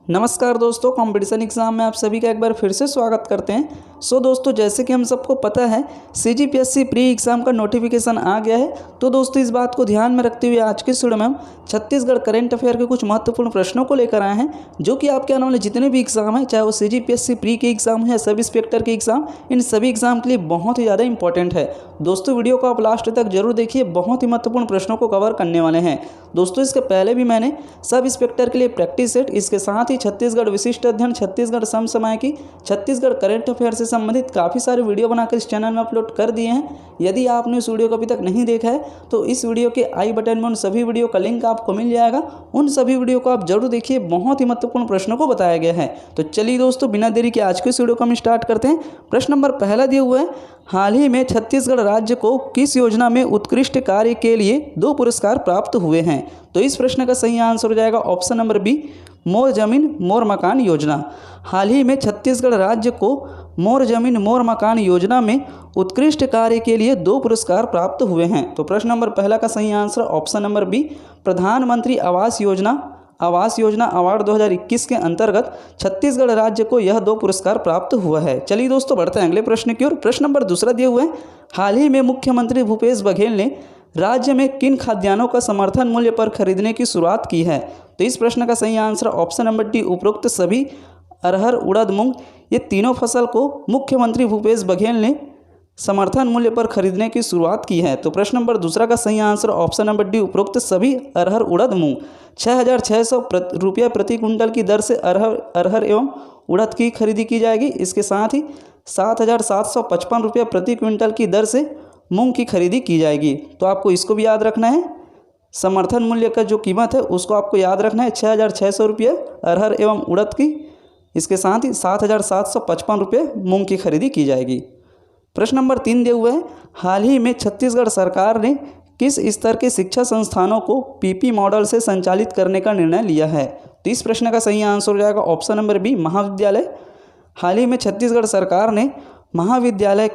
नमस्कार दोस्तों, competition exam में आप सभी का एक बार फिर से स्वागत करते हैं। दोस्तों, जैसे कि हम सबको पता है सीजीपीएससी प्री एग्ज़ाम का नोटिफिकेशन आ गया है। तो दोस्तों, इस बात को ध्यान में रखते हुए आज के वीडियो में हम छत्तीसगढ़ करंट अफेयर के कुछ महत्वपूर्ण प्रश्नों को लेकर आए हैं, जो कि आपके आने वाले जितने भी एग्जाम हैं, चाहे वो सीजीपीएससी प्री के एग्जाम है या सब इंस्पेक्टर के एग्जाम, इन सभी एग्जाम के लिए बहुत ही ज़्यादा इंपॉर्टेंट है। दोस्तों, वीडियो को आप लास्ट तक जरूर देखिए, बहुत ही महत्वपूर्ण प्रश्नों को कवर करने वाले हैं। दोस्तों, इसके पहले भी मैंने सब इंस्पेक्टर के लिए प्रैक्टिस सेट, इसके साथ ही छत्तीसगढ़ विशिष्ट अध्ययन, छत्तीसगढ़ समसामयिकी, छत्तीसगढ़ करंट अफेयर से संबंधित काफ़ी सारे वीडियो बनाकर इस चैनल में अपलोड कर दिए हैं। यदि आपने उस वीडियो को अभी तक नहीं देखा है तो इस वीडियो के आई बटन में उन सभी वीडियो का लिंक आपको मिल जाएगा। उन सभी वीडियो को आप जरूर देखिए, बहुत ही महत्वपूर्ण प्रश्नों को बताया गया है। तो चलिए दोस्तों, बिना देरी के आज के इस वीडियो को हम स्टार्ट करते हैं। प्रश्न नंबर पहला दिया हुआ है, हाल ही में छत्तीसगढ़ राज्य को किस योजना में उत्कृष्ट कार्य के लिए 2 पुरस्कार प्राप्त हुए हैं? तो इस प्रश्न का सही आंसर हो जाएगा ऑप्शन नंबर बी, मोर जमीन मोर मकान योजना। हाल ही में छत्तीसगढ़ राज्य को मोर जमीन मोर मकान योजना में उत्कृष्ट कार्य के लिए 2 पुरस्कार प्राप्त हुए हैं। तो प्रश्न नंबर पहला का सही आंसर ऑप्शन नंबर बी, प्रधानमंत्री आवास योजना अवार्ड 2021 के अंतर्गत छत्तीसगढ़ राज्य को यह 2 पुरस्कार प्राप्त हुआ है। चलिए दोस्तों, बढ़ते हैं अगले प्रश्न की ओर। प्रश्न नंबर दूसरा दिए हुए हैं, हाल ही में मुख्यमंत्री भूपेश बघेल ने राज्य में किन खाद्यान्नों का समर्थन मूल्य पर खरीदने की शुरुआत की है? तो इस प्रश्न का सही आंसर ऑप्शन नंबर डी, उपरोक्त सभी अरहर, उड़द, मूंग, ये तीनों फसल को मुख्यमंत्री भूपेश बघेल ने समर्थन मूल्य पर खरीदने की शुरुआत की है। तो प्रश्न नंबर दूसरा का सही आंसर ऑप्शन नंबर डी, उपरोक्त सभी अरहर, उड़द, मूंग 6,600 रुपये प्रति कुंटल की दर से अरहर एवं उड़द की खरीदी की जाएगी। इसके साथ ही 7,755 रुपये प्रति क्विंटल की दर से मूंग की खरीदी की जाएगी। तो आपको इसको भी याद रखना है, समर्थन मूल्य का जो कीमत है उसको आपको याद रखना है, 6,600 रुपये अरहर एवं उड़द की, इसके साथ ही 7,755 रुपये मूंग की खरीदी की जाएगी। प्रश्न नंबर 3 दिए हुए हैं, हाल ही में छत्तीसगढ़ सरकार ने किस स्तर के शिक्षा संस्थानों को पीपी मॉडल से संचालित करने का निर्णय लिया है? तो इस प्रश्न का सही आंसर हो जाएगा ऑप्शन नंबर बी, महाविद्यालय। हाल ही में छत्तीसगढ़ सरकार ने महाविद्यालय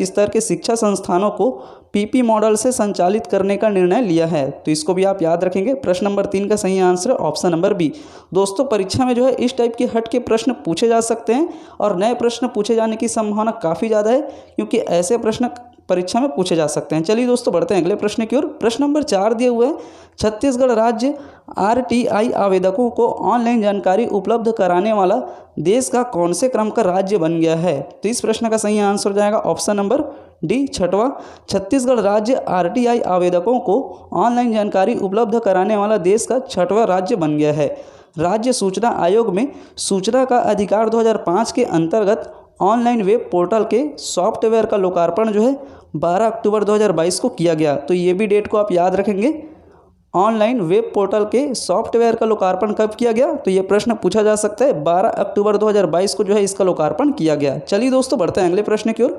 स्तर के शिक्षा संस्थानों को पीपी मॉडल से संचालित करने का निर्णय लिया है। तो इसको भी आप याद रखेंगे। प्रश्न नंबर 3 का सही आंसर ऑप्शन नंबर बी। दोस्तों, परीक्षा में जो है इस टाइप के हट के प्रश्न पूछे जा सकते हैं और नए प्रश्न पूछे जाने की संभावना काफ़ी ज़्यादा है, क्योंकि ऐसे प्रश्न परीक्षा में पूछे जा सकते हैं। चलिए दोस्तों, बढ़ते हैं अगले प्रश्न की ओर। प्रश्न नंबर 4 दिए हुए हैं, छत्तीसगढ़ राज्य आरटीआई आवेदकों को ऑनलाइन जानकारी उपलब्ध कराने वाला देश का कौन से क्रम का राज्य बन गया है? तो इस प्रश्न का सही आंसर हो जाएगा ऑप्शन नंबर डी, 6वां। छत्तीसगढ़ राज्य आरटीआई आवेदकों को ऑनलाइन जानकारी उपलब्ध कराने वाला देश का 6वां राज्य बन गया है। राज्य सूचना आयोग में सूचना का अधिकार 2005 के अंतर्गत ऑनलाइन वेब पोर्टल के सॉफ्टवेयर का लोकार्पण जो है 12 अक्टूबर 2022 को किया गया। तो ये भी डेट को आप याद रखेंगे, ऑनलाइन वेब पोर्टल के सॉफ्टवेयर का लोकार्पण कब किया गया? तो ये प्रश्न पूछा जा सकता है, 12 अक्टूबर 2022 को जो है इसका लोकार्पण किया गया। चलिए दोस्तों, बढ़ते हैं अगले प्रश्न की ओर।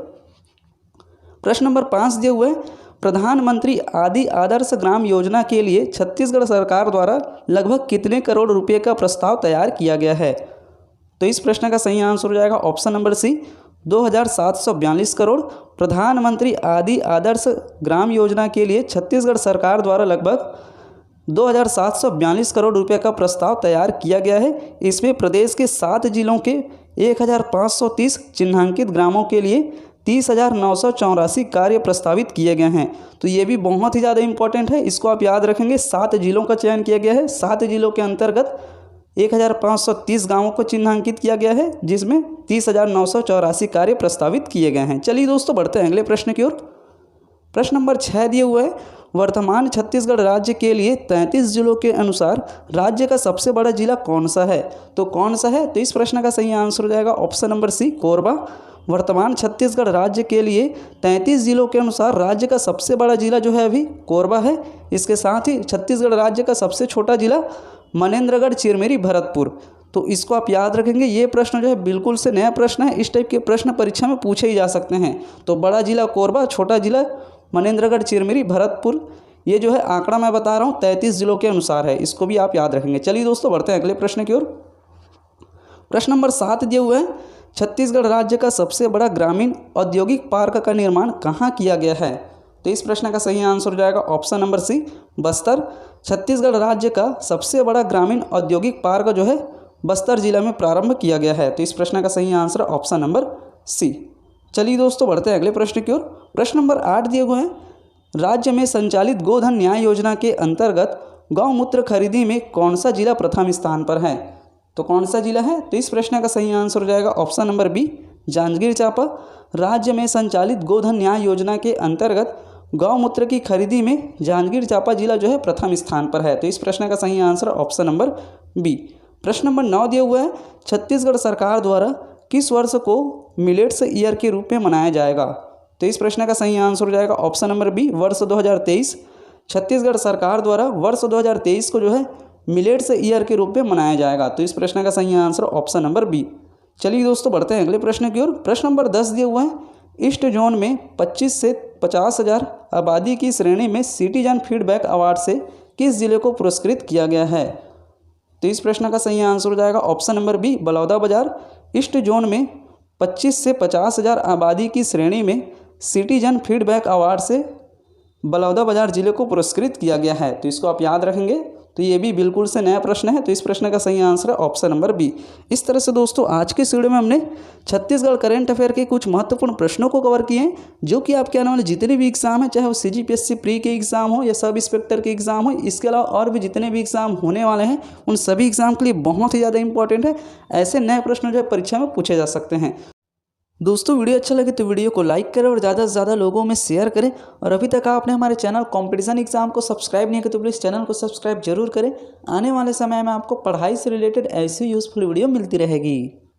प्रश्न नंबर 5 दिए हुए हैं, प्रधानमंत्री आदि आदर्श ग्राम योजना के लिए छत्तीसगढ़ सरकार द्वारा लगभग कितने करोड़ रुपए का प्रस्ताव तैयार किया गया है? तो इस प्रश्न का सही आंसर हो जाएगा ऑप्शन नंबर सी, 2,742 करोड़। प्रधानमंत्री आदि आदर्श ग्राम योजना के लिए छत्तीसगढ़ सरकार द्वारा लगभग 2,742 करोड़ रुपए का प्रस्ताव तैयार किया गया है। इसमें प्रदेश के 7 जिलों के 1,530 चिन्हांकित ग्रामों के लिए 30,984 कार्य प्रस्तावित किए गए हैं। तो ये भी बहुत ही ज़्यादा इंपॉर्टेंट है, इसको आप याद रखेंगे। 7 जिलों का चयन किया गया है, 7 जिलों के अंतर्गत 1,530 गांवों को चिन्हांकित किया गया है, जिसमें 30,984 कार्य प्रस्तावित किए गए हैं। चलिए दोस्तों, बढ़ते हैं अगले प्रश्न की ओर। प्रश्न नंबर 6 दिए हुए हैं, वर्तमान छत्तीसगढ़ राज्य के लिए 33 जिलों के अनुसार राज्य का सबसे बड़ा जिला कौन सा है? तो कौन सा है? तो इस प्रश्न का सही आंसर हो जाएगा ऑप्शन नंबर सी, कोरबा। वर्तमान छत्तीसगढ़ राज्य के लिए 33 जिलों के अनुसार राज्य का सबसे बड़ा जिला जो है अभी कोरबा है। इसके साथ ही छत्तीसगढ़ राज्य का सबसे छोटा जिला मनेन्द्रगढ़, चिरमिरी, भरतपुर। तो इसको आप याद रखेंगे। ये प्रश्न जो है बिल्कुल से नया प्रश्न है, इस टाइप के प्रश्न परीक्षा में पूछे ही जा सकते हैं। तो बड़ा जिला कोरबा, छोटा जिला मनेन्द्रगढ़, चिरमिरी, भरतपुर, ये जो है आंकड़ा मैं बता रहा हूँ 33 जिलों के अनुसार है, इसको भी आप याद रखेंगे। चलिए दोस्तों, बढ़ते हैं अगले प्रश्न की ओर। प्रश्न नंबर 7 दिए हुए हैं, छत्तीसगढ़ राज्य का सबसे बड़ा ग्रामीण औद्योगिक पार्क का निर्माण कहाँ किया गया है? तो इस प्रश्न का सही आंसर हो जाएगा option number C, Bastar. Chhattisgarh राज्य का सबसे बड़ा ग्रामीण औद्योगिक पार्क जो है बस्तर जिला में प्रारंभ किया गया है। तो इस प्रश्न का सही आंसर ऑप्शन नंबर सी। चलिए दोस्तों बढ़ते हैं अगले प्रश्न की ओर। प्रश्न नंबर 8 दिए हुए हैं, राज्य में संचालित गोधन न्याय योजना के अंतर्गत गौमूत्र खरीदी में कौन सा जिला प्रथम स्थान पर है? तो कौन सा जिला है? तो इस प्रश्न का सही आंसर हो जाएगा option number B, Janjgir Champa. राज्य में संचालित गोधन न्याय योजना के अंतर्गत गौमूत्र की खरीदी में जांजगीर चांपा जिला जो है प्रथम स्थान पर है। तो इस प्रश्न का सही आंसर ऑप्शन नंबर बी। प्रश्न नंबर 9 दिया हुआ है, छत्तीसगढ़ सरकार द्वारा किस वर्ष को मिलेट्स ईयर के रूप में मनाया जाएगा? तो इस प्रश्न का सही आंसर हो जाएगा ऑप्शन नंबर बी, वर्ष 2023। छत्तीसगढ़ सरकार द्वारा वर्ष 2023 को जो है मिलेट्स ईयर के रूप में मनाया जाएगा। तो इस प्रश्न का सही आंसर ऑप्शन नंबर बी। चलिए दोस्तों बढ़ते हैं अगले प्रश्न की ओर। प्रश्न नंबर 10 दिया हुआ है, ईस्ट जोन में 25 से 50 हज़ार आबादी की श्रेणी में सिटीजन फीडबैक अवार्ड से किस जिले को पुरस्कृत किया गया है? तो इस प्रश्न का सही आंसर हो जाएगा option number B, Balodabazar. East zone में 25 से 50 हज़ार आबादी की श्रेणी में सिटीजन फीडबैक अवार्ड से बलौदाबाजार जिले को पुरस्कृत किया गया है। तो इसको आप याद रखेंगे। तो ये भी बिल्कुल से नया प्रश्न है। तो इस प्रश्न का सही आंसर है ऑप्शन नंबर बी। इस तरह से दोस्तों आज के वीडियो में हमने छत्तीसगढ़ करंट अफेयर के कुछ महत्वपूर्ण प्रश्नों को कवर किए हैं, जो कि आपके आने वाले जितने भी एग्जाम हैं, चाहे वो CGPSC प्री के एग्जाम हो या सब इंस्पेक्टर के एग्जाम हो, इसके अलावा और भी जितने भी एग्जाम होने वाले हैं, उन सभी एग्जाम के लिए बहुत ही ज़्यादा इंपॉर्टेंट है। ऐसे नए प्रश्न जो है परीक्षा में पूछे जा सकते हैं। दोस्तों वीडियो अच्छा लगे तो वीडियो को लाइक करें और ज़्यादा से ज़्यादा लोगों में शेयर करें। और अभी तक आपने हमारे चैनल कॉम्पिटिशन एग्जाम को सब्सक्राइब नहीं किया तो प्लीज़ चैनल को सब्सक्राइब जरूर करें। आने वाले समय में आपको पढ़ाई से रिलेटेड ऐसी यूज़फुल वीडियो मिलती रहेगी।